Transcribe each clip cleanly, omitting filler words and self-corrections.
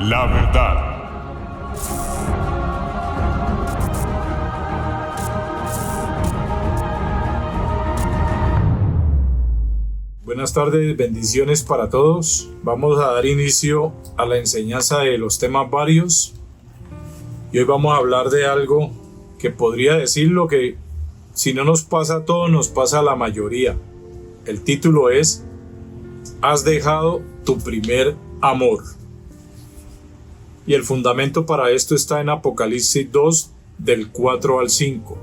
La verdad. Buenas tardes, bendiciones para todos. Vamos a dar inicio a la enseñanza de los temas varios. Y hoy vamos a hablar de algo que podría decirlo que si no nos pasa a todos, nos pasa a la mayoría. El título es: ¿Has dejado tu primer amor? Y el fundamento para esto está en Apocalipsis 2, del 4 al 5.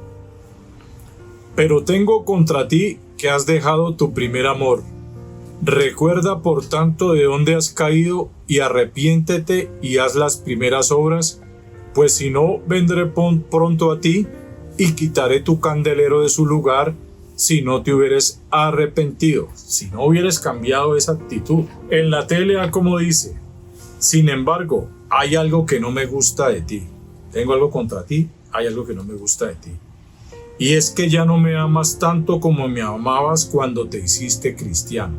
Pero tengo contra ti que has dejado tu primer amor. Recuerda por tanto de dónde has caído y arrepiéntete y haz las primeras obras, pues si no, vendré pronto a ti y quitaré tu candelero de su lugar si no te hubieres arrepentido, si no hubieras cambiado esa actitud. En la tele, como dice: sin embargo, hay algo que no me gusta de ti. Tengo algo contra ti, hay algo que no me gusta de ti. Y es que ya no me amas tanto como me amabas cuando te hiciste cristiano.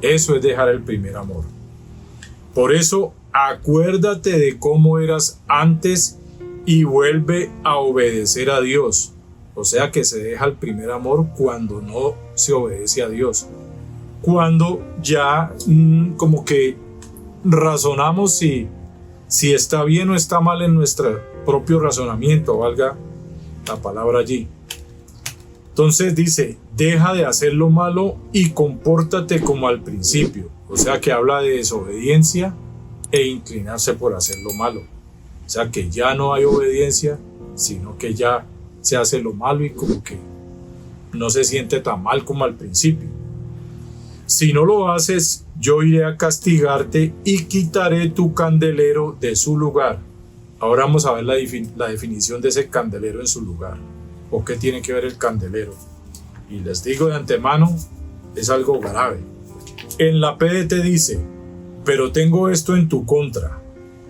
Eso es dejar el primer amor. Por eso, acuérdate de cómo eras antes y vuelve a obedecer a Dios. O sea que se deja el primer amor cuando no se obedece a Dios. Cuando ya como que razonamos si está bien o está mal en nuestro propio razonamiento, valga la palabra allí. Entonces dice: deja de hacer lo malo y compórtate como al principio. O sea que habla de desobediencia e inclinarse por hacer lo malo. O sea que ya no hay obediencia, sino que ya se hace lo malo y como que no se siente tan mal como al principio. Si no lo haces, yo iré a castigarte y quitaré tu candelero de su lugar. Ahora vamos a ver la definición de ese candelero en su lugar. ¿O qué tiene que ver el candelero? Y les digo de antemano, es algo grave. En la PDT dice: pero tengo esto en tu contra.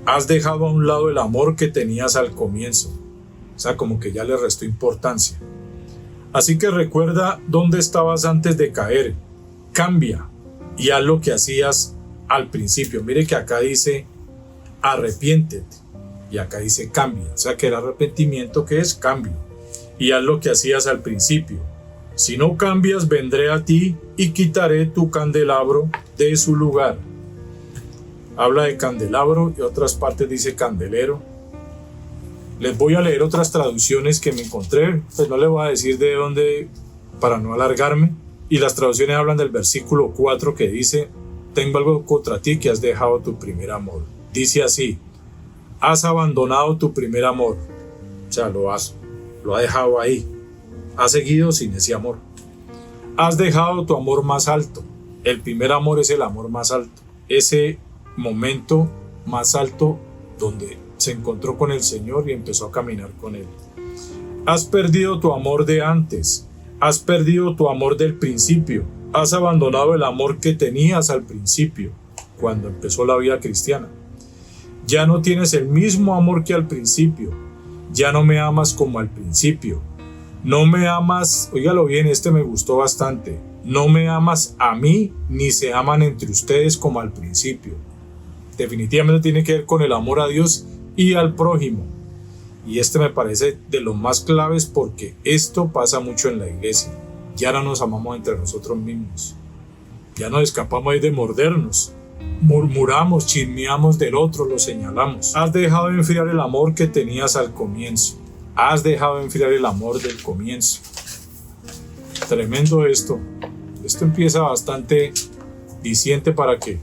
Has dejado a un lado el amor que tenías al comienzo. O sea, como que ya le restó importancia. Así que recuerda dónde estabas antes de caer. Cambia y haz lo que hacías al principio. Mire que acá dice arrepiéntete y acá dice cambia. O sea que el arrepentimiento, ¿qué es? Cambio. Y haz lo que hacías al principio. Si no cambias, vendré a ti y quitaré tu candelabro de su lugar. Habla de candelabro y otras partes dice candelero. Les voy a leer otras traducciones que me encontré, pues no les voy a decir de dónde para no alargarme. Y las traducciones hablan del versículo 4 que dice: tengo algo contra ti que has dejado tu primer amor. Dice así: has abandonado tu primer amor. O sea, lo ha dejado ahí. Ha seguido sin ese amor. Has dejado tu amor más alto. El primer amor es el amor más alto. Ese momento más alto donde se encontró con el Señor y empezó a caminar con Él. Has perdido tu amor de antes. Has perdido tu amor del principio. Has abandonado el amor que tenías al principio, cuando empezó la vida cristiana. Ya no tienes el mismo amor que al principio. Ya no me amas como al principio. No me amas, óigalo bien, este me gustó bastante. No me amas a mí, ni se aman entre ustedes como al principio. Definitivamente tiene que ver con el amor a Dios y al prójimo. Y este me parece de los más claves porque esto pasa mucho en la iglesia. Ya no nos amamos entre nosotros mismos. Ya nos escapamos de mordernos. Murmuramos, chismeamos del otro, lo señalamos. Has dejado de enfriar el amor que tenías al comienzo. Has dejado de enfriar el amor del comienzo. Tremendo esto. Esto empieza bastante diciente para que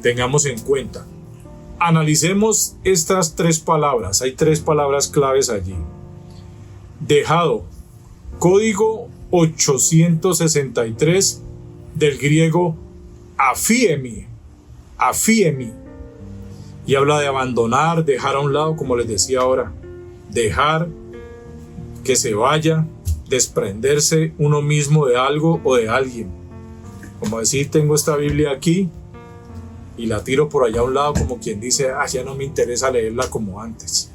tengamos en cuenta. Analicemos estas tres palabras. Hay tres palabras claves allí. Dejado. Código 863 del griego afiemi. Y habla de abandonar, dejar a un lado, como les decía ahora. Dejar que se vaya, desprenderse uno mismo de algo o de alguien. Como decir, tengo esta Biblia aquí y la tiro por allá a un lado, como quien dice: ya no me interesa leerla como antes.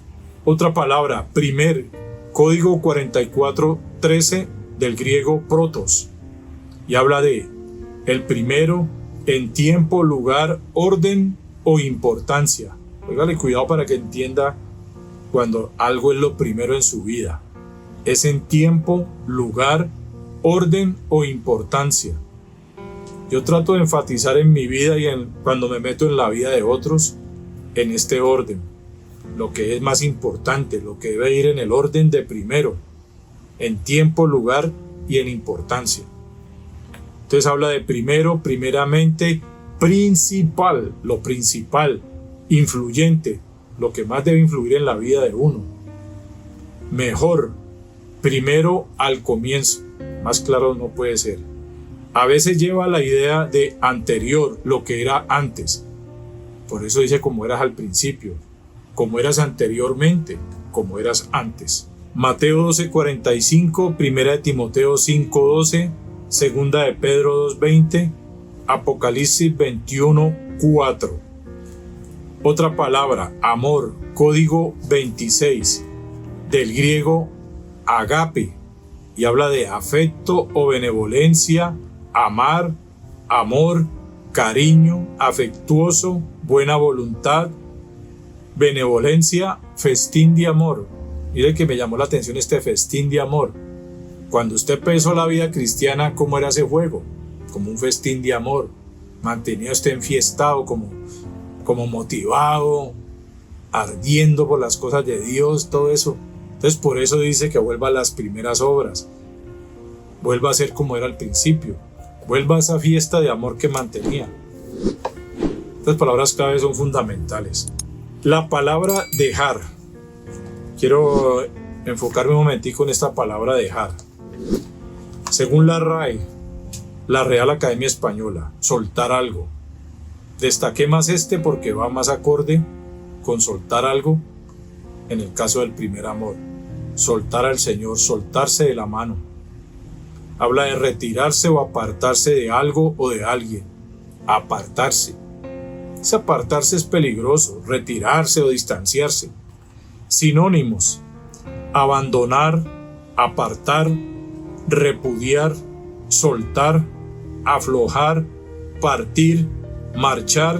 Otra palabra, primer, código 4413 del griego protos, y habla de el primero en tiempo, lugar, orden o importancia. Póngale cuidado para que entienda cuando algo es lo primero en su vida. Es en tiempo, lugar, orden o importancia. Yo trato de enfatizar en mi vida y cuando me meto en la vida de otros, en este orden. Lo que es más importante, lo que debe ir en el orden de primero, en tiempo, lugar y en importancia. Entonces habla de primero, primeramente, principal, lo principal, influyente, lo que más debe influir en la vida de uno. Mejor, primero al comienzo, más claro no puede ser. A veces lleva la idea de anterior, lo que era antes. Por eso dice como eras al principio, como eras anteriormente, como eras antes. Mateo 12:45, Primera de Timoteo 5:12, Segunda de Pedro 2:20, Apocalipsis 21:4. Otra palabra, amor, código 26, del griego agape, y habla de afecto o benevolencia, amar, amor, cariño, afectuoso, buena voluntad, benevolencia, festín de amor. Mire que me llamó la atención este festín de amor. Cuando usted empezó la vida cristiana, ¿cómo era ese juego? Como un festín de amor. Mantenía usted enfiestado, como motivado, ardiendo por las cosas de Dios, todo eso. Entonces por eso dice que vuelva a las primeras obras. Vuelva a ser como era al principio. Vuelva a esa fiesta de amor que mantenía. Estas palabras clave son fundamentales. La palabra dejar. Quiero enfocarme un momentico en esta palabra dejar. Según la RAE, la Real Academia Española, soltar algo. Destaqué más porque va más acorde con soltar algo en el caso del primer amor. Soltar al Señor, soltarse de la mano. Habla de retirarse o apartarse de algo o de alguien. Apartarse. Ese apartarse es peligroso, retirarse o distanciarse. Sinónimos: abandonar, apartar, repudiar, soltar, aflojar, partir, marchar,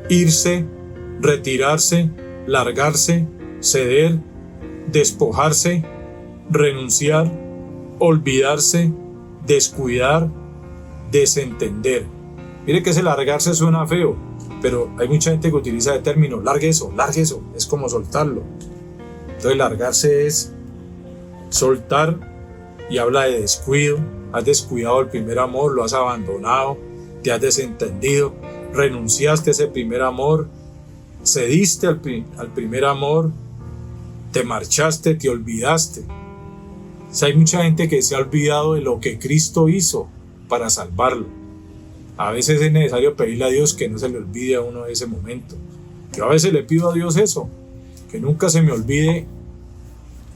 irse, retirarse, largarse, ceder, despojarse, renunciar, olvidarse, descuidar, desentender. Mire que ese largarse suena feo, pero hay mucha gente que utiliza el término largue eso, es como soltarlo. Entonces largarse es soltar y habla de descuido. Has descuidado el primer amor, lo has abandonado, te has desentendido, renunciaste a ese primer amor, cediste al primer amor, te marchaste, te olvidaste. O sea, hay mucha gente que se ha olvidado de lo que Cristo hizo para salvarlo. A veces es necesario pedirle a Dios que no se le olvide a uno de ese momento. Yo a veces le pido a Dios eso, que nunca se me olvide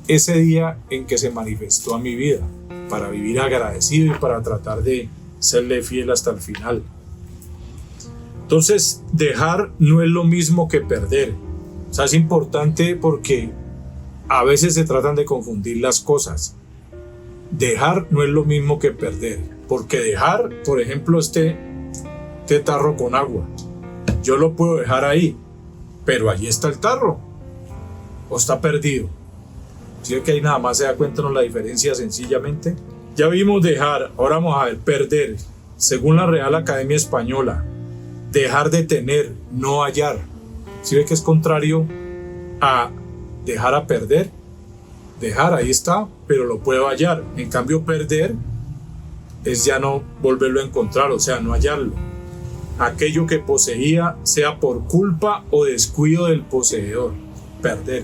ese día en que se manifestó a mi vida, para vivir agradecido y para tratar de serle fiel hasta el final. Entonces, dejar no es lo mismo que perder. O sea, es importante porque a veces se tratan de confundir las cosas. Dejar no es lo mismo que perder, porque dejar, por ejemplo, este tarro con agua, yo lo puedo dejar ahí, pero allí está el tarro, o está perdido. ¿Sí que ahí nada más se da cuenta la diferencia sencillamente? Ya vimos dejar, ahora vamos a ver perder. Según la Real Academia Española, dejar de tener, no hallar. ¿Sí ve que es contrario a dejar a perder? Dejar, ahí está, pero lo puedo hallar. En cambio, perder es ya no volverlo a encontrar, o sea, no hallarlo. Aquello que poseía, sea por culpa o descuido del poseedor. Perder.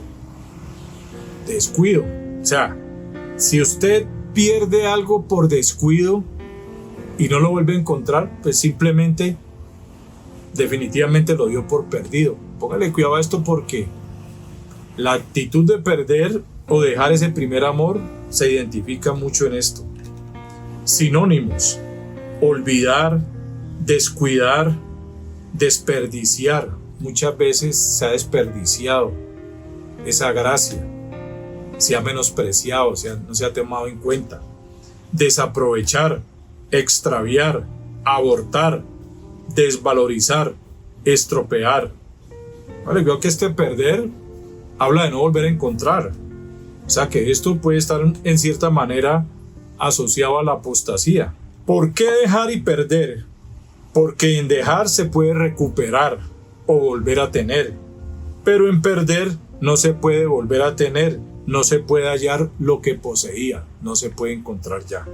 Descuido. O sea, si usted pierde algo por descuido y no lo vuelve a encontrar, pues simplemente, definitivamente lo dio por perdido. Póngale cuidado a esto porque la actitud de perder o dejar ese primer amor se identifica mucho en esto. Sinónimos: olvidar, descuidar, desperdiciar. Muchas veces se ha desperdiciado esa gracia, se ha menospreciado, no se ha tomado en cuenta. Desaprovechar, extraviar, abortar, desvalorizar, estropear, Vale, creo que este perder habla de no volver a encontrar. O sea que esto puede estar en cierta manera asociado a la apostasía. ¿Por qué dejar y perder? Porque en dejar se puede recuperar o volver a tener. Pero en perder no se puede volver a tener, no se puede hallar lo que poseía, no se puede encontrar ya.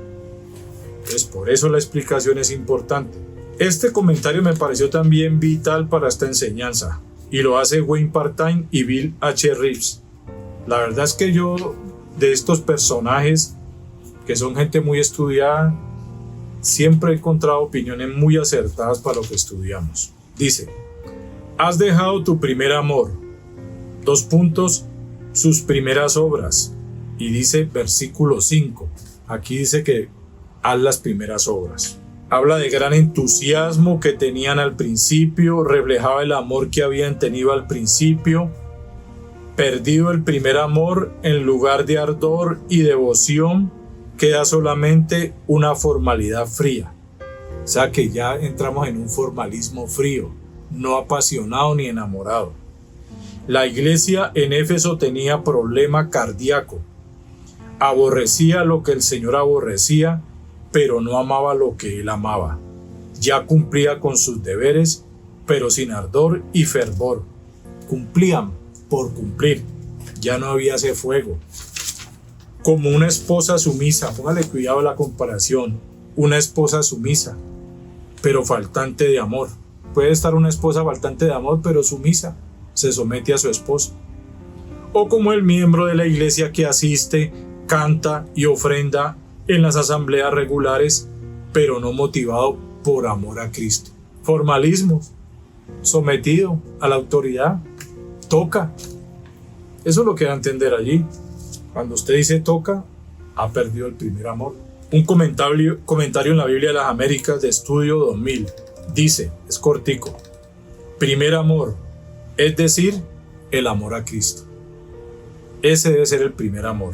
Entonces, por eso la explicación es importante. Este comentario me pareció también vital para esta enseñanza, y lo hace Wayne Partain y Bill H. Reeves. La verdad es que yo, de estos personajes, que son gente muy estudiada, siempre he encontrado opiniones muy acertadas para lo que estudiamos. Dice: has dejado tu primer amor. Sus primeras obras. Y dice versículo 5. Aquí dice que haz las primeras obras. Habla de gran entusiasmo que tenían al principio, reflejaba el amor que habían tenido al principio. Perdido el primer amor, en lugar de ardor y devoción, queda solamente una formalidad fría. O sea que ya entramos en un formalismo frío, no apasionado ni enamorado. La iglesia en Éfeso tenía problema cardíaco. Aborrecía lo que el Señor aborrecía, pero no amaba lo que Él amaba. Ya cumplía con sus deberes, pero sin ardor y fervor. Cumplían por cumplir. Ya no había ese fuego. Como una esposa sumisa, póngale cuidado a la comparación. Una esposa sumisa, pero faltante de amor. Puede estar una esposa faltante de amor, pero sumisa. Se somete a su esposo. O como el miembro de la iglesia que asiste, canta y ofrenda en las asambleas regulares, pero no motivado por amor a Cristo. Formalismo, sometido a la autoridad, toca. Eso es lo que da a entender allí. Cuando usted dice toca, ha perdido el primer amor. Un comentario en la Biblia de las Américas de Estudio 2000 dice, es cortico: primer amor, es decir, el amor a Cristo. Ese debe ser el primer amor.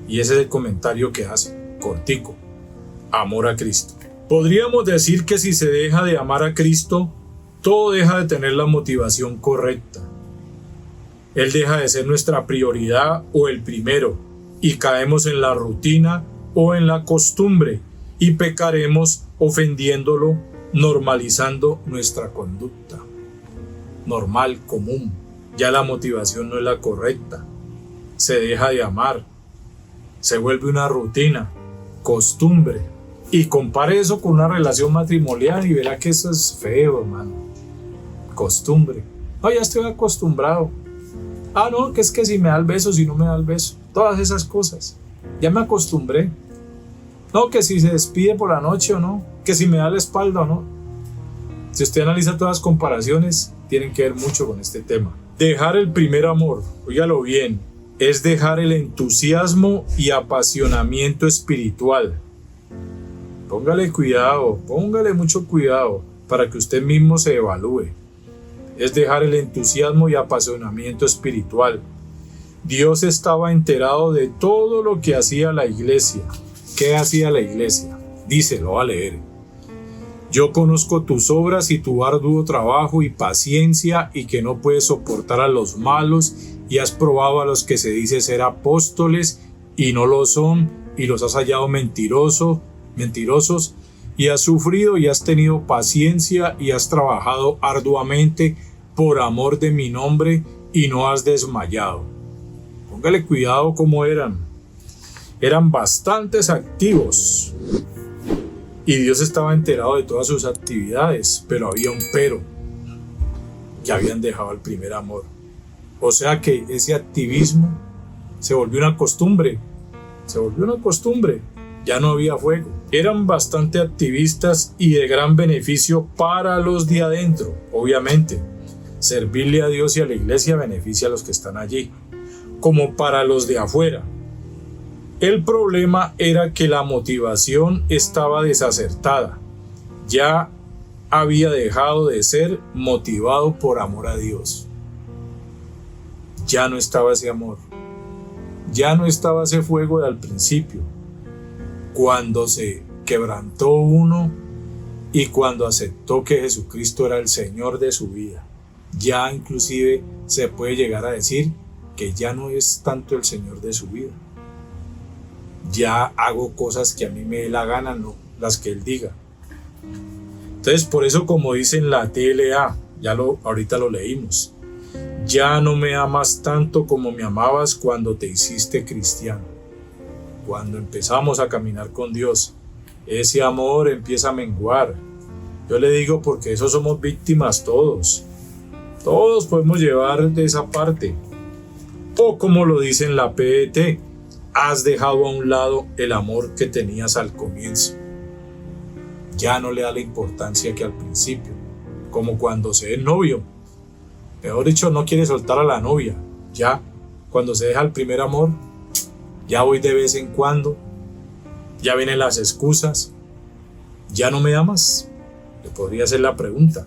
Y ese es el comentario que hace, cortico: amor a Cristo. Podríamos decir que si se deja de amar a Cristo, todo deja de tener la motivación correcta. Él deja de ser nuestra prioridad o el primero, y caemos en la rutina o en la costumbre, y pecaremos ofendiéndolo, normalizando nuestra conducta. Normal, común. Ya la motivación no es la correcta. Se deja de amar. Se vuelve una rutina, costumbre. Y compare eso con una relación matrimonial y verá que eso es feo, hermano. Costumbre. No, ya estoy acostumbrado. Ah, no, que es que si me da el beso, si no me da el beso. Todas esas cosas. Ya me acostumbré. No, que si se despide por la noche o no. Que si me da la espalda o no. Si usted analiza todas las comparaciones, tienen que ver mucho con este tema. Dejar el primer amor, óigalo bien, es dejar el entusiasmo y apasionamiento espiritual. Póngale cuidado, póngale mucho cuidado para que usted mismo se evalúe. Es dejar el entusiasmo y apasionamiento espiritual. Dios estaba enterado de todo lo que hacía la iglesia. ¿Qué hacía la iglesia? Dice, lo va a leer. Yo conozco tus obras y tu arduo trabajo y paciencia, y que no puedes soportar a los malos, y has probado a los que se dice ser apóstoles y no lo son, y los has hallado mentirosos, y has sufrido y has tenido paciencia y has trabajado arduamente por amor de mi nombre y no has desmayado. Póngale cuidado cómo eran. Eran bastantes activos. Y Dios estaba enterado de todas sus actividades, pero había un pero. Ya habían dejado el primer amor. O sea que ese activismo se volvió una costumbre. Ya no había fuego. Eran bastante activistas y de gran beneficio para los de adentro. Obviamente, servirle a Dios y a la iglesia beneficia a los que están allí, como para los de afuera. El problema era que la motivación estaba desacertada. Ya había dejado de ser motivado por amor a Dios. Ya no estaba ese amor. Ya no estaba ese fuego de al principio. Cuando se quebrantó uno y cuando aceptó que Jesucristo era el Señor de su vida. Ya inclusive se puede llegar a decir que ya no es tanto el Señor de su vida. Ya hago cosas que a mí me dé la gana, no las que Él diga. Entonces, por eso, como dice en la TLA, ahorita lo leímos, ya no me amas tanto como me amabas cuando te hiciste cristiano. Cuando empezamos a caminar con Dios, ese amor empieza a menguar. Yo le digo porque eso somos víctimas todos. Todos podemos llevar de esa parte. O como lo dice en la PET, has dejado a un lado el amor que tenías al comienzo. Ya no le da la importancia que al principio. Como cuando se es novio. Mejor dicho, no quiere soltar a la novia. Ya, cuando se deja el primer amor, ya voy de vez en cuando. Ya vienen las excusas. ¿Ya no me amas? Le podría hacer la pregunta.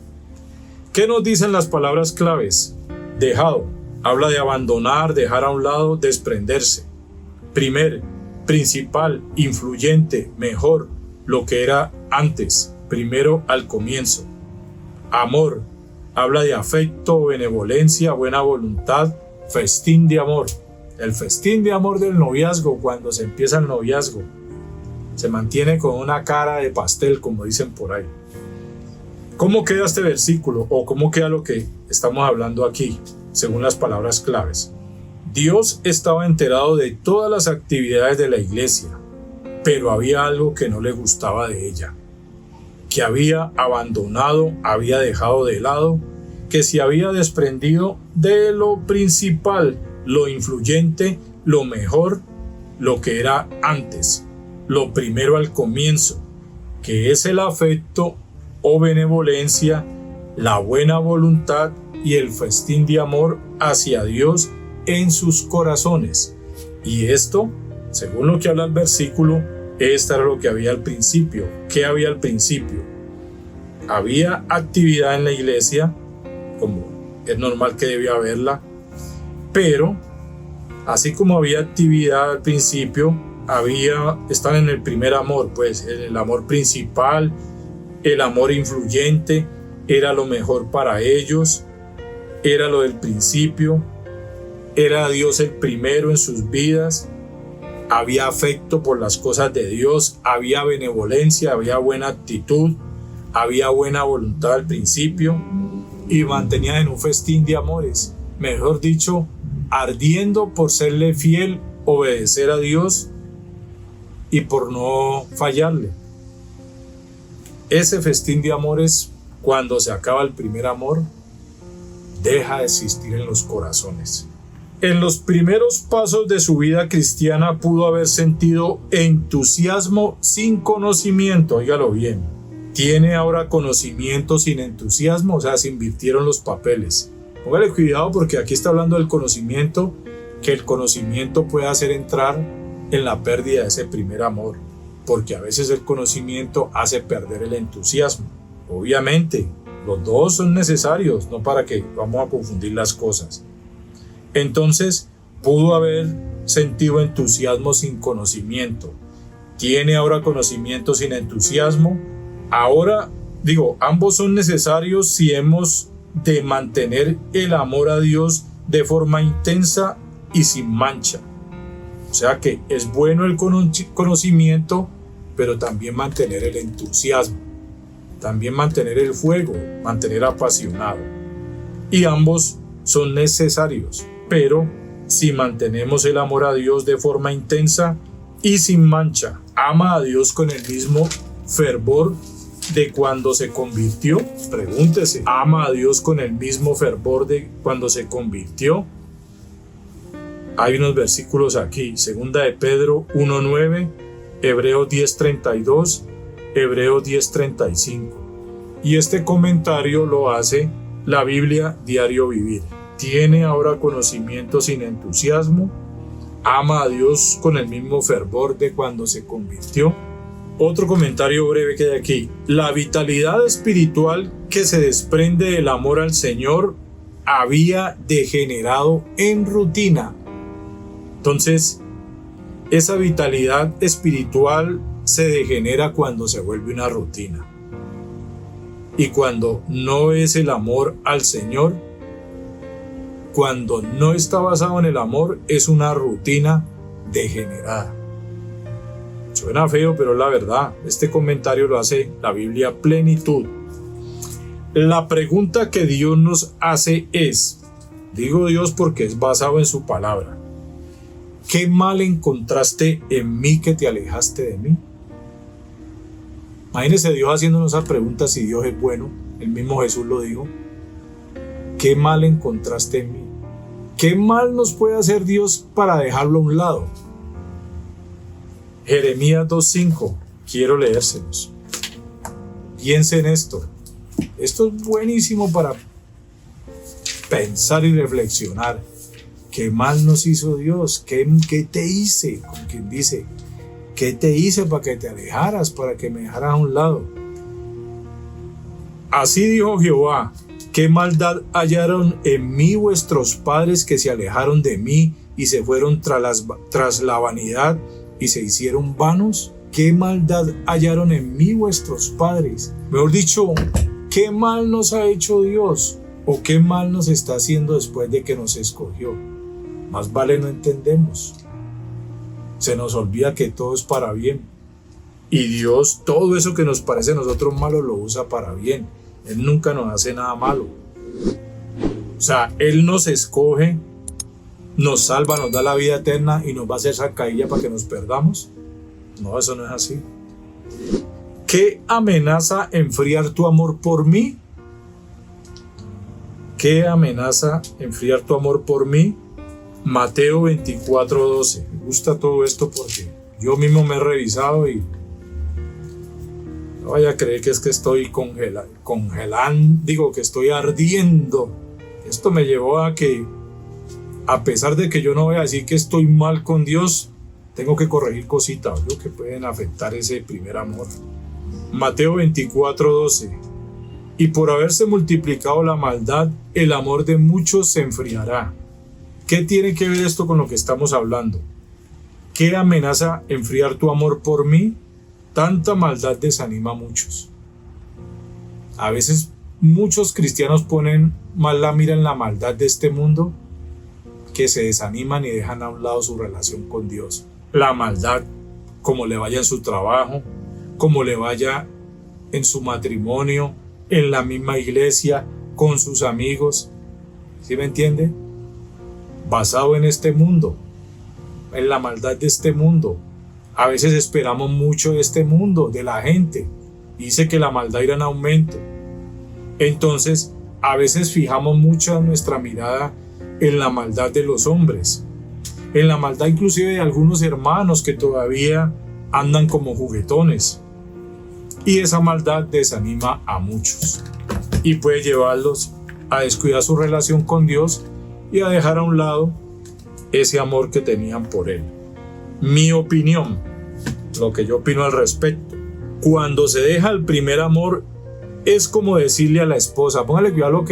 ¿Qué nos dicen las palabras claves? Dejado. Habla de abandonar, dejar a un lado, desprenderse. Principal, influyente, mejor, lo que era antes, primero al comienzo. Amor. Habla de afecto, benevolencia, buena voluntad, festín de amor. El festín de amor del noviazgo, cuando se empieza el noviazgo, se mantiene con una cara de pastel, como dicen por ahí. ¿Cómo queda este versículo o cómo queda lo que estamos hablando aquí, según las palabras claves? Dios estaba enterado de todas las actividades de la iglesia, pero había algo que no le gustaba de ella, que había abandonado, había dejado de lado, que se había desprendido de lo principal, lo influyente, lo mejor, lo que era antes, lo primero al comienzo, que es el afecto o benevolencia, la buena voluntad y el festín de amor hacia Dios en sus corazones. Y esto, según lo que habla el versículo, esta era lo que había al principio. ¿Qué había al principio? Había actividad en la iglesia, como es normal que debía haberla, pero así como había actividad al principio, están en el primer amor, pues el amor principal, el amor influyente, era lo mejor para ellos, era lo del principio, era Dios el primero en sus vidas, había afecto por las cosas de Dios, había benevolencia, había buena actitud, había buena voluntad al principio y mantenían en un festín de amores, mejor dicho, ardiendo por serle fiel, obedecer a Dios y por no fallarle. Ese festín de amores, cuando se acaba el primer amor, deja de existir en los corazones. En los primeros pasos de su vida cristiana pudo haber sentido entusiasmo sin conocimiento, óigalo bien. Tiene ahora conocimiento sin entusiasmo, o sea, se invirtieron los papeles. Póngale cuidado porque aquí está hablando del conocimiento, que el conocimiento puede hacer entrar en la pérdida de ese primer amor, porque a veces el conocimiento hace perder el entusiasmo. Obviamente, los dos son necesarios, no para que vamos a confundir las cosas. Entonces, pudo haber sentido entusiasmo sin conocimiento. Tiene ahora conocimiento sin entusiasmo. Ahora, ambos son necesarios si hemos de mantener el amor a Dios de forma intensa y sin mancha. O sea que es bueno el conocimiento, pero también mantener el entusiasmo, también mantener el fuego, mantener apasionado. Y ambos son necesarios, pero si mantenemos el amor a Dios de forma intensa y sin mancha, ama a Dios con el mismo fervor de cuando se convirtió. Pregúntese, ¿ama a Dios con el mismo fervor de cuando se convirtió? Hay unos versículos aquí, 2 de Pedro 1:9, Hebreos 10:32, Hebreos 10:35. Y este comentario lo hace la Biblia Diario Vivir. Tiene ahora conocimiento sin entusiasmo, ama a Dios con el mismo fervor de cuando se convirtió. Otro comentario breve que hay aquí. La vitalidad espiritual que se desprende del amor al Señor había degenerado en rutina. Entonces, esa vitalidad espiritual se degenera cuando se vuelve una rutina. Y cuando no es el amor al Señor, cuando no está basado en el amor, es una rutina degenerada. Suena feo, pero es la verdad. Este comentario lo hace la Biblia Plenitud. La pregunta que Dios nos hace es, digo Dios porque es basado en su palabra, ¿qué mal encontraste en mí que te alejaste de mí? Imagínese Dios haciéndonos esa pregunta si Dios es bueno. El mismo Jesús lo dijo. ¿Qué mal encontraste en mí? ¿Qué mal nos puede hacer Dios para dejarlo a un lado? Jeremías 2:5, quiero leérselos. Piense en esto. Esto es buenísimo para pensar y reflexionar. ¿Qué mal nos hizo Dios? ¿Qué te hice? Como quien dice, ¿qué te hice para que te alejaras, para que me dejaras a un lado? Así dijo Jehová, ¿qué maldad hallaron en mí vuestros padres que se alejaron de mí y se fueron tras la vanidad y se hicieron vanos? ¿Qué maldad hallaron en mí vuestros padres? Mejor dicho, ¿qué mal nos ha hecho Dios? ¿O qué mal nos está haciendo después de que nos escogió? Más vale no entendemos. Se nos olvida que todo es para bien. Y Dios, todo eso que nos parece a nosotros malo, lo usa para bien. Él nunca nos hace nada malo. O sea, Él nos escoge, nos salva, nos da la vida eterna y nos va a hacer zancadilla para que nos perdamos. No, eso no es así. ¿Qué amenaza enfriar tu amor por mí? ¿Qué amenaza enfriar tu amor por mí? Mateo 24:12. Me gusta todo esto porque yo mismo me he revisado y no vaya a creer que es que estoy congelando, digo que estoy ardiendo. Esto me llevó a que, a pesar de que yo no voy a decir que estoy mal con Dios, tengo que corregir cositas que pueden afectar ese primer amor. Mateo 24:12. Y por haberse multiplicado la maldad, el amor de muchos se enfriará. ¿Qué tiene que ver esto con lo que estamos hablando? ¿Qué amenaza enfriar tu amor por mí? Tanta maldad desanima a muchos. A veces muchos cristianos ponen más la mira en la maldad de este mundo que se desaniman y dejan a un lado su relación con Dios. La maldad, como le vaya en su trabajo, como le vaya en su matrimonio, en la misma iglesia, con sus amigos. ¿Sí me entiende? Basado en este mundo, en la maldad de este mundo. A veces esperamos mucho de este mundo, de la gente. Dice que la maldad irá en aumento. Entonces, a veces fijamos mucho nuestra mirada en la maldad de los hombres, en la maldad inclusive de algunos hermanos que todavía andan como juguetones. Y esa maldad desanima a muchos y puede llevarlos a descuidar su relación con Dios y a dejar a un lado ese amor que tenían por Él. Mi opinión, lo que yo opino al respecto, cuando se deja el primer amor, es como decirle a la esposa, póngale cuidado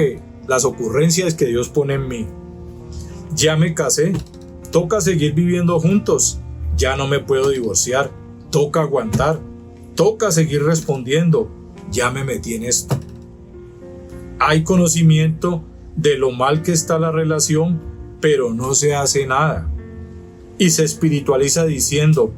las ocurrencias que Dios pone en mí. Ya me casé, toca seguir viviendo juntos, ya no me puedo divorciar, toca aguantar, toca seguir respondiendo, ya me metí en esto. Hay conocimiento de lo mal que está la relación, pero no se hace nada. Y se espiritualiza diciendo,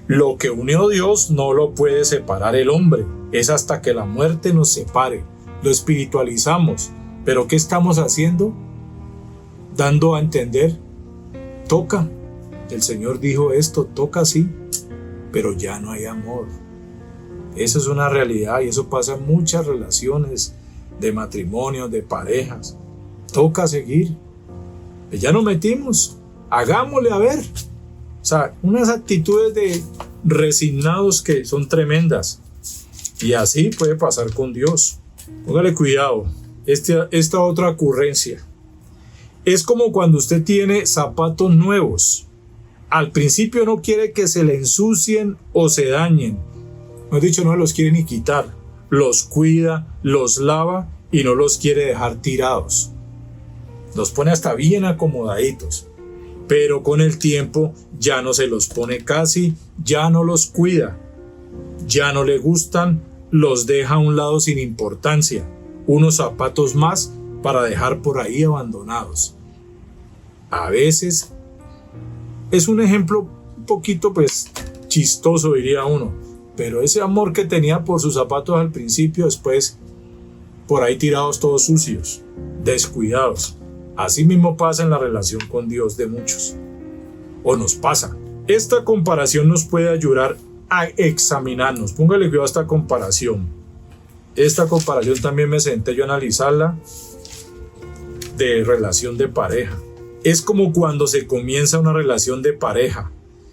lo que unió Dios no lo puede separar el hombre, es hasta que la muerte nos separe. Lo espiritualizamos, pero ¿qué estamos haciendo? Dando a entender, toca. El Señor dijo esto, toca sí, pero ya no hay amor. Eso es una realidad y eso pasa en muchas relaciones de matrimonios, de parejas. Toca seguir. Ya nos metimos, hagámosle a ver. O sea, unas actitudes de resignados que son tremendas. Y así puede pasar con Dios. Póngale cuidado. Esta otra ocurrencia. Es como cuando usted tiene zapatos nuevos. Al principio no quiere que se le ensucien o se dañen. No he dicho, no los quiere ni quitar. Los cuida, los lava y no los quiere dejar tirados. Los pone hasta bien acomodaditos. Pero con el tiempo ya no se los pone casi, ya no los cuida. Ya no le gustan, los deja a un lado sin importancia. Unos zapatos más para dejar por ahí abandonados. A veces es un ejemplo un poquito chistoso, diría uno, pero ese amor que tenía por sus zapatos al principio, después por ahí tirados todos sucios, descuidados. Así mismo pasa en la relación con Dios de muchos, o nos pasa. Esta comparación nos puede ayudar a examinarnos. Póngale cuidado a esta comparación. Esta comparación también me senté yo a analizarla de relación de pareja. Es como cuando se comienza una relación de pareja.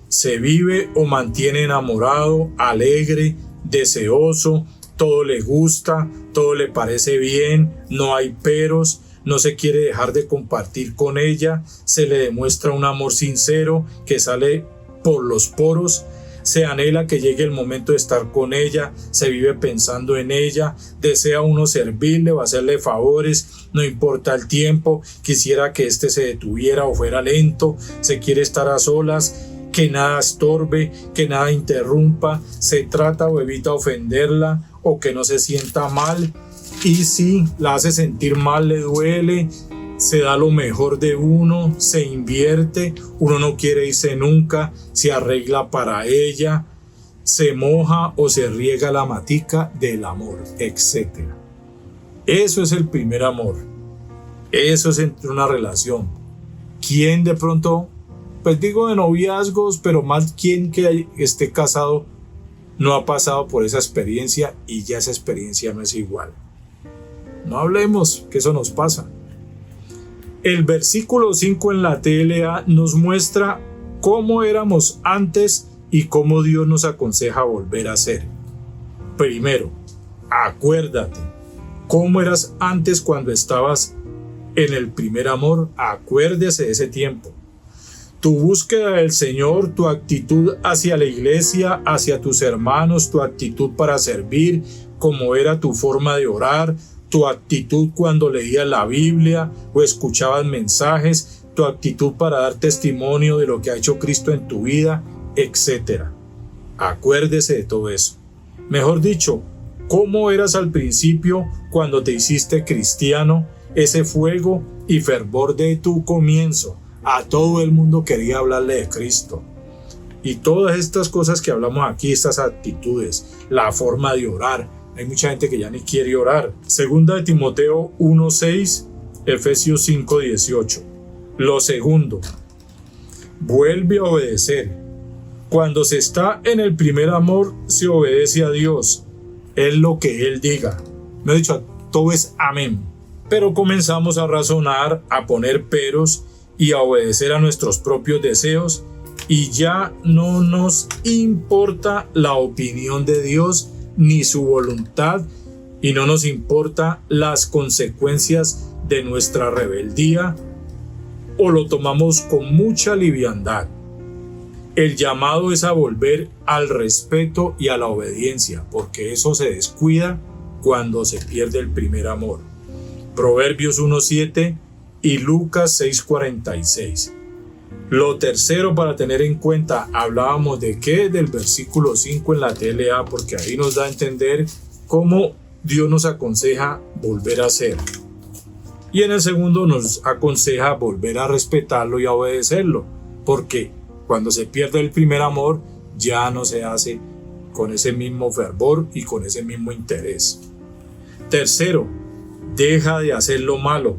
Se vive o mantiene enamorado, alegre, deseoso, todo le gusta, todo le parece bien, no hay peros, no se quiere dejar de compartir con ella, se le demuestra un amor sincero que sale por los poros, se anhela que llegue el momento de estar con ella, se vive pensando en ella, desea uno servirle o hacerle favores, no importa el tiempo, quisiera que éste se detuviera o fuera lento, se quiere estar a solas, que nada estorbe, que nada interrumpa, se trata o evita ofenderla o que no se sienta mal, y si la hace sentir mal le duele, se da lo mejor de uno, se invierte, uno no quiere irse nunca, se arregla para ella, se moja o se riega la matica del amor, etc. Eso es el primer amor. Eso es entre una relación. ¿Quién de pronto, digo de noviazgos, pero más quien que esté casado no ha pasado por esa experiencia y ya esa experiencia no es igual? No hablemos que eso nos pasa. El versículo 5 en la TLA nos muestra cómo éramos antes y cómo Dios nos aconseja volver a ser. Primero, acuérdate cómo eras antes cuando estabas en el primer amor. Acuérdese de ese tiempo. Tu búsqueda del Señor, tu actitud hacia la iglesia, hacia tus hermanos, tu actitud para servir, cómo era tu forma de orar, tu actitud cuando leías la Biblia o escuchabas mensajes, tu actitud para dar testimonio de lo que ha hecho Cristo en tu vida, etc. Acuérdese de todo eso. Mejor dicho, cómo eras al principio cuando te hiciste cristiano, ese fuego y fervor de tu comienzo. A todo el mundo quería hablarle de Cristo. Y todas estas cosas que hablamos aquí, estas actitudes, la forma de orar. Hay mucha gente que ya ni quiere orar. Segunda de Timoteo 1:6, Efesios 5:18. Lo segundo, vuelve a obedecer. Cuando se está en el primer amor, se obedece a Dios. Es lo que Él diga. Me he dicho, todo es amén. Pero comenzamos a razonar, a poner peros y a obedecer a nuestros propios deseos, y ya no nos importa la opinión de Dios ni su voluntad, y no nos importa las consecuencias de nuestra rebeldía, o lo tomamos con mucha liviandad. El llamado es a volver al respeto y a la obediencia, porque eso se descuida cuando se pierde el primer amor. Proverbios 1:7 y Lucas 6:46. Lo tercero para tener en cuenta, hablábamos de qué, del versículo 5 en la TLA, porque ahí nos da a entender cómo Dios nos aconseja volver a ser. Y en el segundo nos aconseja volver a respetarlo y a obedecerlo, porque cuando se pierde el primer amor, ya no se hace con ese mismo fervor y con ese mismo interés. Tercero, deja de hacer lo malo.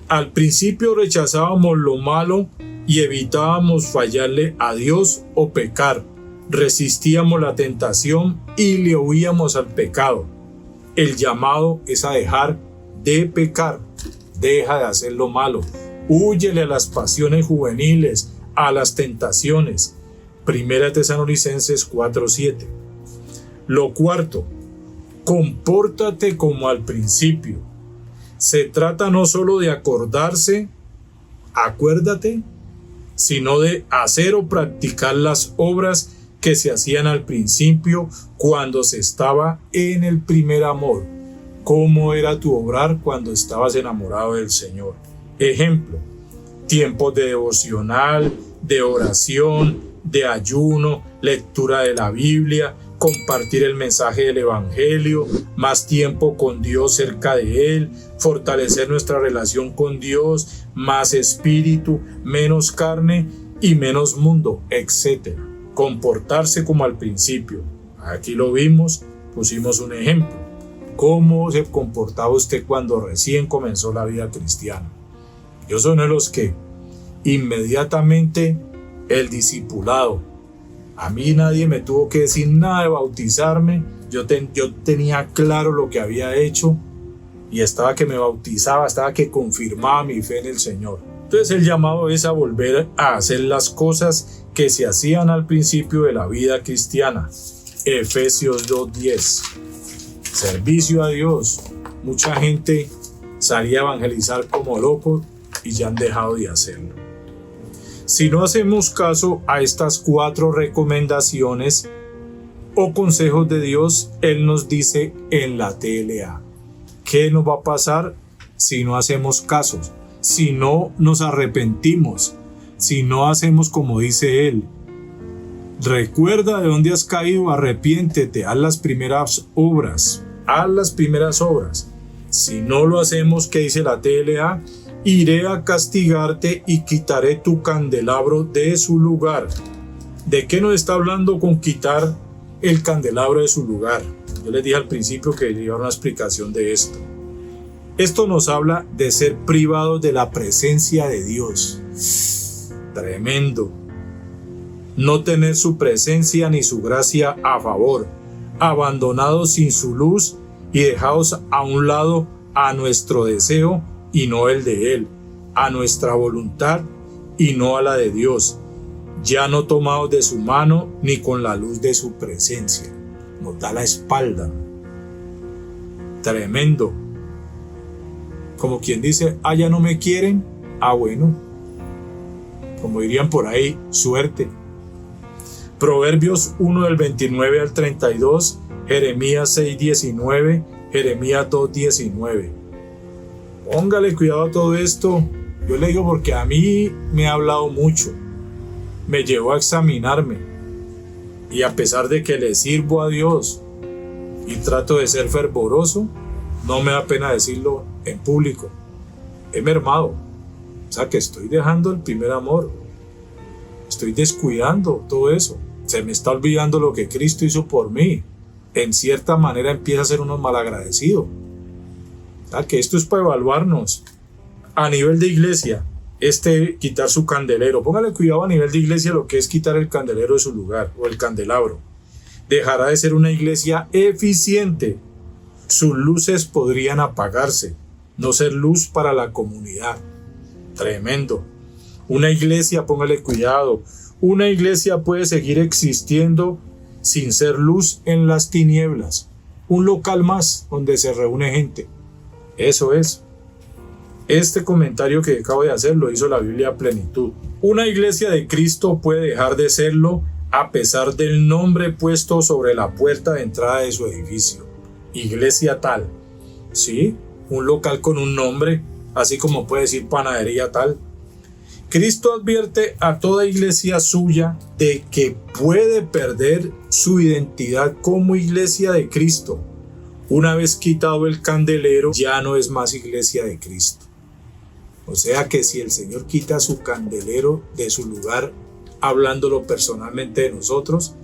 Al principio rechazábamos lo malo y evitábamos fallarle a Dios o pecar. Resistíamos la tentación y le huíamos al pecado. El llamado es a dejar de pecar. Deja de hacer lo malo. Húyele a las pasiones juveniles, a las tentaciones. Primera Tesalonicenses 4:7. Lo cuarto, compórtate como al principio. Se trata no solo de acordarse, acuérdate, sino de hacer o practicar las obras que se hacían al principio cuando se estaba en el primer amor. ¿Cómo era tu obrar cuando estabas enamorado del Señor? Ejemplo, tiempos de devocional, de oración, de ayuno, lectura de la Biblia, compartir el mensaje del Evangelio, más tiempo con Dios cerca de Él, fortalecer nuestra relación con Dios, más espíritu, menos carne y menos mundo, etc. Comportarse como al principio. Aquí lo vimos, pusimos un ejemplo. ¿Cómo se comportaba usted cuando recién comenzó la vida cristiana? Yo soy uno de los que inmediatamente el discipulado. A mí nadie me tuvo que decir nada de bautizarme. Yo tenía claro lo que había hecho y estaba que me bautizaba, estaba que confirmaba mi fe en el Señor. Entonces el llamado es a volver a hacer las cosas que se hacían al principio de la vida cristiana. Efesios 2:10. Servicio a Dios. Mucha gente salía a evangelizar como loco y ya han dejado de hacerlo. Si no hacemos caso a estas 4 recomendaciones o consejos de Dios, Él nos dice en la TLA, ¿qué nos va a pasar si no hacemos caso? Si no nos arrepentimos, si no hacemos como dice Él. Recuerda de dónde has caído, arrepiéntete, haz las primeras obras, Si no lo hacemos, ¿qué dice la TLA? Iré a castigarte y quitaré tu candelabro de su lugar. ¿De qué nos está hablando con quitar el candelabro de su lugar? Yo les dije al principio que iba a dar una explicación de esto. Esto nos habla de ser privados de la presencia de Dios. Tremendo. No tener su presencia ni su gracia a favor, abandonados sin su luz y dejados a un lado a nuestro deseo y no el de Él, a nuestra voluntad y no a la de Dios, ya no tomados de su mano ni con la luz de su presencia. Nos da la espalda. Tremendo. Como quien dice, ya no me quieren, bueno. Como dirían por ahí, suerte. Proverbios 1 del 29 al 32, Jeremías 6:19, Jeremías 2:19. Póngale cuidado a todo esto. Yo le digo porque a mí me ha hablado mucho. Me llevó a examinarme. Y a pesar de que le sirvo a Dios y trato de ser fervoroso, no me da pena decirlo en público. He mermado. O sea que estoy dejando el primer amor. Estoy descuidando todo eso. Se me está olvidando lo que Cristo hizo por mí. En cierta manera empieza a ser uno malagradecido. O sea que esto es para evaluarnos. A nivel de iglesia, quitar su candelero. Póngale cuidado a nivel de iglesia lo que es quitar el candelero de su lugar o el candelabro. Dejará de ser una iglesia eficiente. Sus luces podrían apagarse, no ser luz para la comunidad. Tremendo. Una iglesia, póngale cuidado, una iglesia puede seguir existiendo sin ser luz en las tinieblas. Un local más donde se reúne gente. Eso es. Este comentario que acabo de hacer lo hizo la Biblia a plenitud. Una iglesia de Cristo puede dejar de serlo a pesar del nombre puesto sobre la puerta de entrada de su edificio. Iglesia tal. Sí, un local con un nombre, así como puede decir panadería tal. Cristo advierte a toda iglesia suya de que puede perder su identidad como iglesia de Cristo. Una vez quitado el candelero, ya no es más iglesia de Cristo. O sea que si el Señor quita su candelero de su lugar, hablándolo personalmente de nosotros,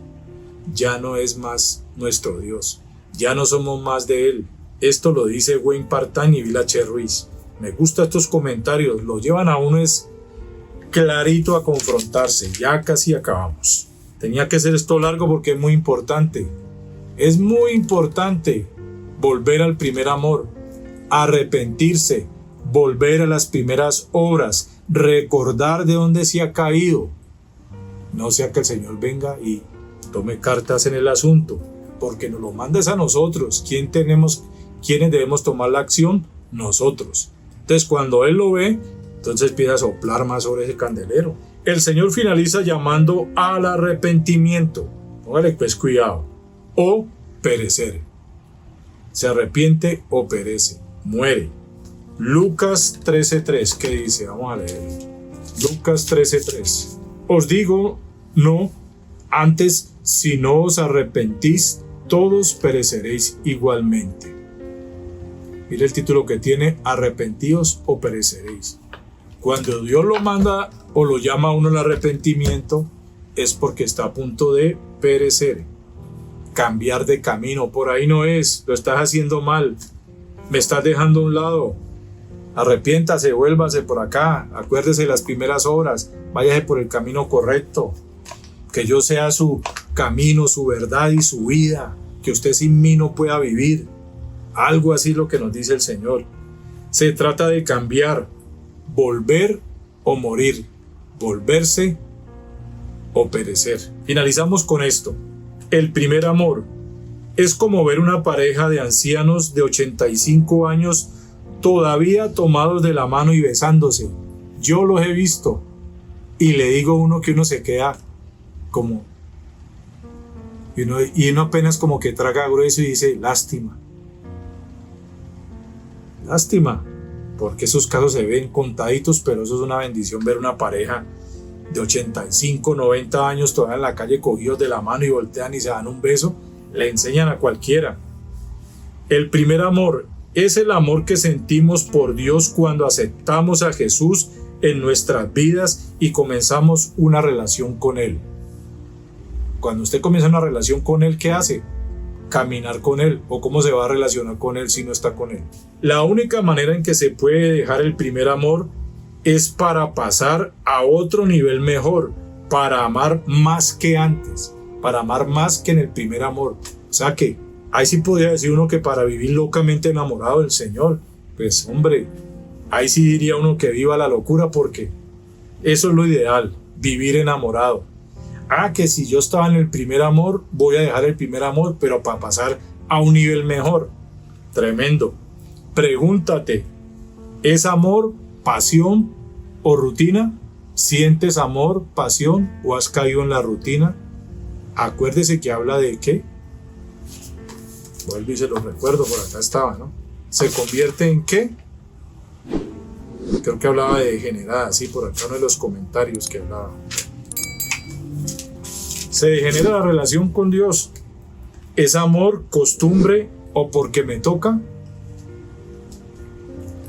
ya no es más nuestro Dios. Ya no somos más de Él. Esto lo dice Wayne Partain y Bill H. Ruiz. Me gustan estos comentarios, lo llevan a uno es clarito a confrontarse. Ya casi acabamos. Tenía que ser esto largo porque es muy importante. Es muy importante volver al primer amor, arrepentirse, volver a las primeras obras, recordar de dónde se ha caído. No sea que el Señor venga y tome cartas en el asunto, porque nos lo manda a nosotros. ¿Quiénes debemos tomar la acción? Nosotros. Entonces cuando Él lo ve, entonces empieza a soplar más sobre ese candelero. El Señor finaliza llamando al arrepentimiento. Póngale pues cuidado. O perecer. Se arrepiente o perece. Muere. Lucas 13:3, ¿qué dice? Vamos a leer. Lucas 13:3. Os digo, no, antes, si no os arrepentís, todos pereceréis igualmente. Mire el título que tiene: arrepentíos o pereceréis. Cuando Dios lo manda o lo llama a uno al arrepentimiento, es porque está a punto de perecer, cambiar de camino. Por ahí no es, lo estás haciendo mal, me estás dejando a un lado. Arrepiéntase, vuélvase por acá, acuérdese de las primeras obras, váyase por el camino correcto, que yo sea su camino, su verdad y su vida, que usted sin mí no pueda vivir. Algo así es lo que nos dice el Señor. Se trata de cambiar, volver o morir, volverse o perecer. Finalizamos con esto. El primer amor es como ver una pareja de ancianos de 85 años todavía tomados de la mano y besándose. Yo los he visto y le digo a uno que uno se queda como y uno apenas como que traga grueso y dice lástima, porque esos casos se ven contaditos, pero eso es una bendición, ver una pareja de 85, 90 años todavía en la calle cogidos de la mano y voltean y se dan un beso. Le enseñan a cualquiera. El primer amor es el amor que sentimos por Dios cuando aceptamos a Jesús en nuestras vidas y comenzamos una relación con Él. Cuando usted comienza una relación con Él, ¿qué hace? Caminar con Él. ¿O cómo se va a relacionar con Él si no está con Él? La única manera en que se puede dejar el primer amor es para pasar a otro nivel mejor, para amar más que antes, para amar más que en el primer amor. O sea que ahí sí podría decir uno que para vivir locamente enamorado del Señor, pues hombre, ahí sí diría uno que viva la locura, porque eso es lo ideal, vivir enamorado. Que si yo estaba en el primer amor, voy a dejar el primer amor, pero para pasar a un nivel mejor. Tremendo. Pregúntate, ¿es amor, pasión o rutina? ¿Sientes amor, pasión o has caído en la rutina? Acuérdese que habla de ¿qué? Vuelvo y se lo recuerdo, por acá estaba, ¿no? ¿Se convierte en qué? Creo que hablaba de degenerada, sí, por acá uno de los comentarios que hablaba. Se degenera la relación con Dios. ¿Es amor, costumbre o porque me toca?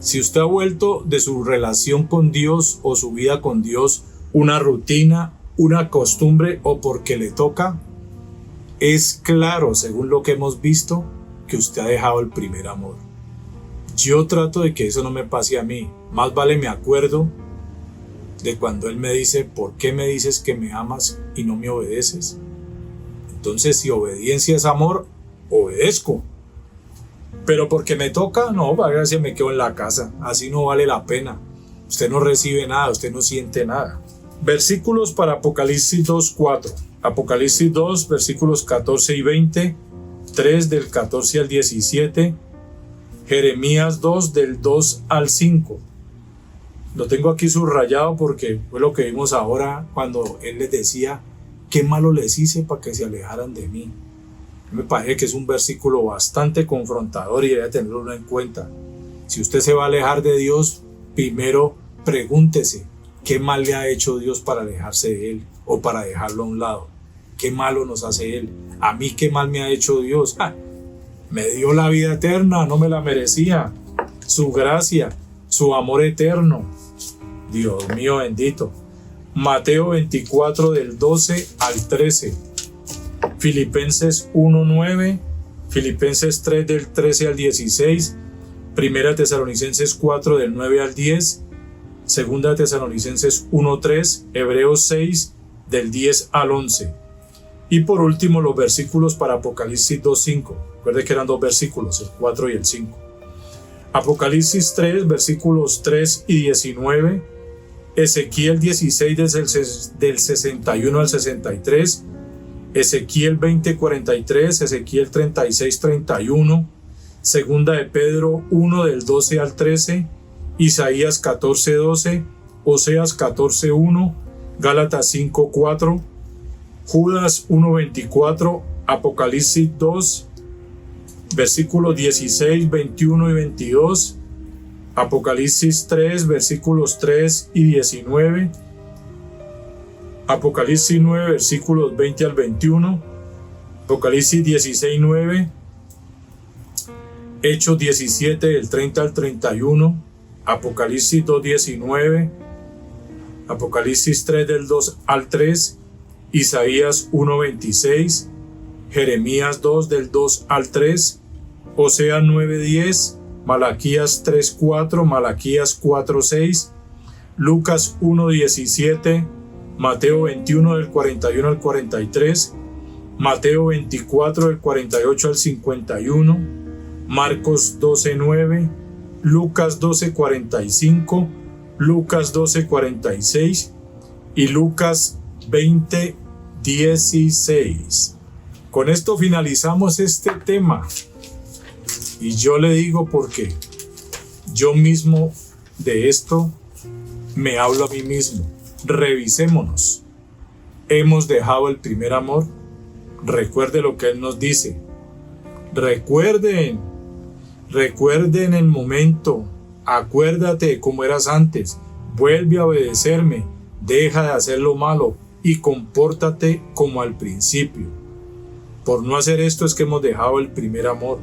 Si usted ha vuelto de su relación con Dios o su vida con Dios una rutina, una costumbre o porque le toca, es claro, según lo que hemos visto, que usted ha dejado el primer amor. Yo trato de que eso no me pase a mí. Más vale me acuerdo de cuando Él me dice: ¿por qué me dices que me amas y no me obedeces? Entonces, si obediencia es amor, obedezco. Pero porque me toca, no, para que me quedo en la casa. Así no vale la pena. Usted no recibe nada, usted no siente nada. Versículos para Apocalipsis 2:4. Apocalipsis 2, versículos 14 y 20. 3 del 14 al 17. Jeremías 2 del 2 al 5. Lo tengo aquí subrayado porque fue lo que vimos ahora cuando Él les decía: ¿qué malo les hice para que se alejaran de mí? Me parece que es un versículo bastante confrontador y debe tenerlo en cuenta. Si usted se va a alejar de Dios, primero pregúntese: ¿qué mal le ha hecho Dios para alejarse de Él o para dejarlo a un lado? ¿Qué malo nos hace Él? ¿A mí qué mal me ha hecho Dios? Me dio la vida eterna, no me la merecía. Su gracia, su amor eterno. Dios mío bendito. Mateo 24 del 12 al 13. Filipenses 1:9. Filipenses 3 del 13 al 16. Primera Tesalonicenses 4 del 9 al 10. Segunda Tesalonicenses 1:3. Hebreos 6 del 10 al 11. Y por último los versículos para Apocalipsis 2:5. Recuerde que eran dos versículos, el 4 y el 5. Apocalipsis 3, versículos 3 y 19. Ezequiel 16 del 61 al 63. Ezequiel 20:43. Ezequiel 36:31. Segunda de Pedro 1 del 12 al 13. Isaías 14:12. Oseas 14:1. Gálatas 5:4. Judas 1:24. Apocalipsis 2, versículos 16, 21 y 22. Apocalipsis 3, versículos 3 y 19. Apocalipsis 9, versículos 20 al 21. Apocalipsis 16:9. Hechos 17, del 30 al 31, Apocalipsis 2:19, Apocalipsis 3, del 2 al 3, Isaías 1:26, Jeremías 2, del 2 al 3, Oseas 9:10, Malaquías 3:4, Malaquías 4:6, Lucas 1:17, Mateo 21, del 41 al 43, Mateo 24, del 48 al 51, Marcos 12:9, Lucas 12:45, Lucas 12:46 y Lucas 20:16. Con esto finalizamos este tema. Y yo le digo porque yo mismo de esto me hablo a mí mismo. Revisémonos. ¿Hemos dejado el primer amor? Recuerde lo que Él nos dice. Recuerden el momento. Acuérdate de cómo eras antes. Vuelve a obedecerme. Deja de hacer lo malo y compórtate como al principio. Por no hacer esto es que hemos dejado el primer amor.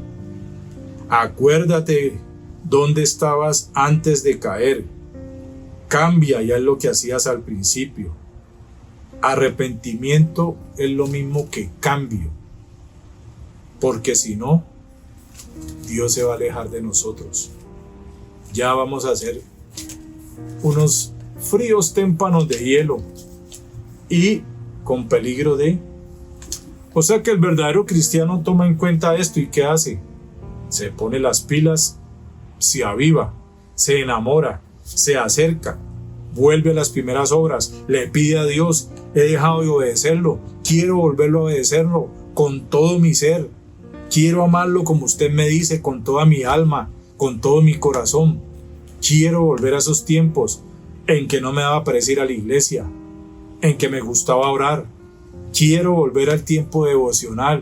Acuérdate dónde estabas antes de caer. Cambia ya lo que hacías al principio. Arrepentimiento es lo mismo que cambio. Porque si no, Dios se va a alejar de nosotros. Ya vamos a hacer unos fríos témpanos de hielo y con peligro de... O sea que el verdadero cristiano toma en cuenta esto y ¿qué hace? Se pone las pilas, se aviva, se enamora, se acerca, vuelve a las primeras obras, le pide a Dios, he dejado de obedecerlo, quiero volverlo a obedecerlo con todo mi ser, quiero amarlo como usted me dice, con toda mi alma, con todo mi corazón, quiero volver a esos tiempos en que no me daba pereza ir a la iglesia, en que me gustaba orar, quiero volver al tiempo devocional,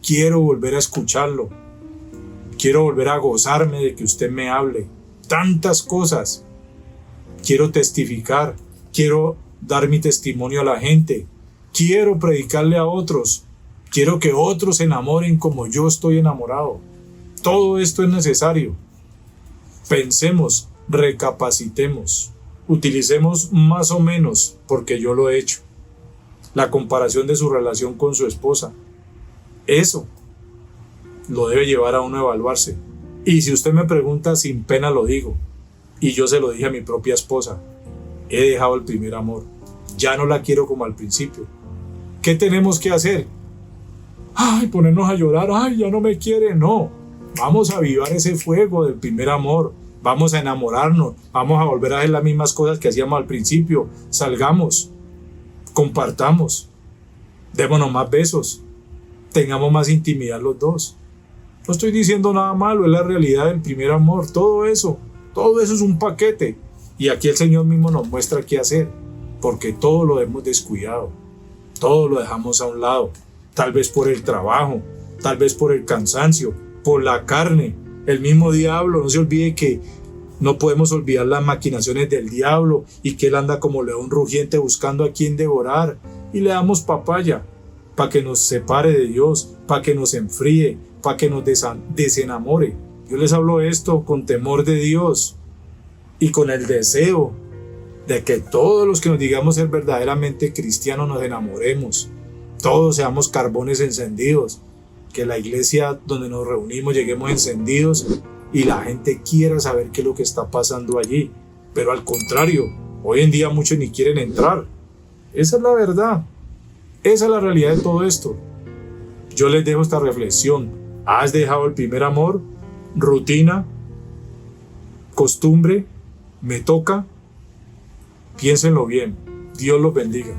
quiero volver a escucharlo. Quiero volver a gozarme de que usted me hable. Tantas cosas. Quiero testificar. Quiero dar mi testimonio a la gente. Quiero predicarle a otros. Quiero que otros se enamoren como yo estoy enamorado. Todo esto es necesario. Pensemos, recapacitemos. Utilicemos más o menos, porque yo lo he hecho, la comparación de su relación con su esposa. Eso lo debe llevar a uno a evaluarse. Y si usted me pregunta, sin pena lo digo. Y yo se lo dije a mi propia esposa. He dejado el primer amor. Ya no la quiero como al principio. ¿Qué tenemos que hacer? Ay, ponernos a llorar. Ay, ya no me quiere. No. Vamos a avivar ese fuego del primer amor. Vamos a enamorarnos. Vamos a volver a hacer las mismas cosas que hacíamos al principio. Salgamos. Compartamos. Démonos más besos. Tengamos más intimidad los dos. No estoy diciendo nada malo, es la realidad del primer amor. Todo eso es un paquete. Y aquí el Señor mismo nos muestra qué hacer, porque todo lo hemos descuidado, todo lo dejamos a un lado, tal vez por el trabajo, tal vez por el cansancio, por la carne, el mismo diablo. No se olvide que no podemos olvidar las maquinaciones del diablo y que él anda como león rugiente buscando a quien devorar, y le damos papaya para que nos separe de Dios, para que nos enfríe, para que nos desenamore. Yo les hablo esto con temor de Dios y con el deseo de que todos los que nos digamos ser verdaderamente cristianos nos enamoremos, todos seamos carbones encendidos, que la iglesia donde nos reunimos lleguemos encendidos y la gente quiera saber qué es lo que está pasando allí. Pero al contrario, hoy en día muchos ni quieren entrar. Esa es la verdad, esa es la realidad de todo esto. Yo les dejo esta reflexión. ¿Has dejado el primer amor? Rutina, costumbre, me toca. Piénsenlo bien. Dios los bendiga.